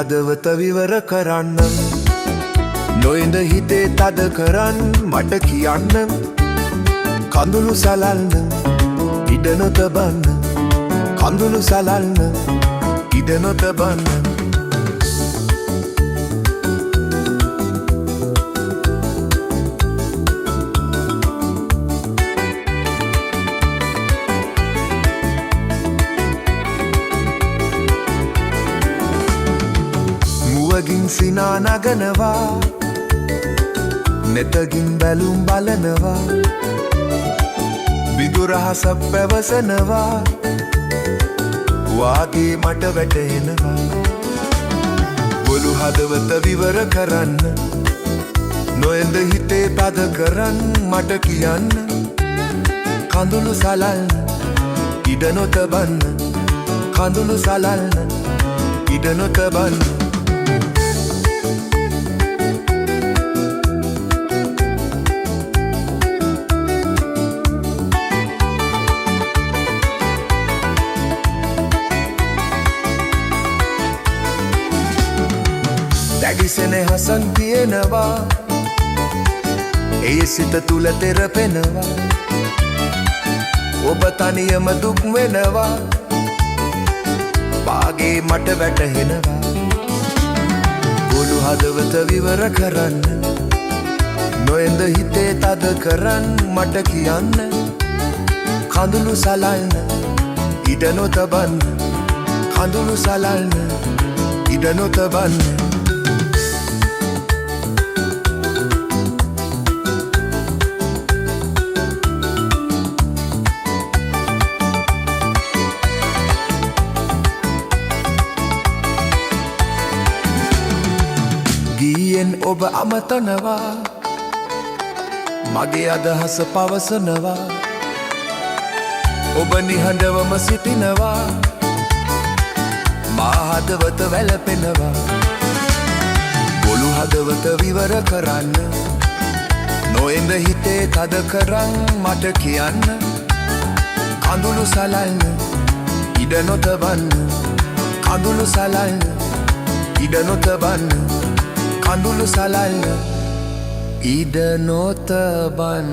හදවත විවර කරන්න නොඉඳ හිතේ තද කරන්න මට කියන්න කඳුළු සලල්න ඉඩ නොතබන්න කඳුළු සලල්න ඉඩ නොතබන්න මුවගින් සිනා නගනවා නෙතගින් බැලුම් බලනවා විදුරහස පැවසනවා වාගේ මට වැටහෙනවා බොලු හදවත විවර කරන්න නොඑඳ හිතේ තද කරන්න මට කියන්න කඳුළු සලල්න ඉඩ නොතබන්න කඳුළු සලල්න ඉඩ නොතබන්න දැඩිසෙන හසන් තියෙනවා ඒ සිත තුළ තෙරපෙනවා ඔබ තනියම දුක් වෙනවා වාගේ මට වැටහෙනවා ගොළු හදවත විවර කරන්න නොඑඳ හිතේ තද කරන්න මට කියන්න කඳුළු සලල්න ඉඩ නොතබන්න කඳුළු සලල්න ඉඩ නොතබන්න ගීයෙන් ඔබ අමතනවා මගේ අදහස පවසනවා ඔබ නිහඬවම සිටිනවා මා හදවත වැළපෙනවා ගොළු හදවත විවර කරන්න නොඑඳ හිතේ තද කරන්න මට කියන්න කඳුළු සලල්න ඉඩ නොතබන්න කඳුළු සලල්න ඉඩ නොතබන්න කඳුළු සලල්න ඉඩ නොතබන්න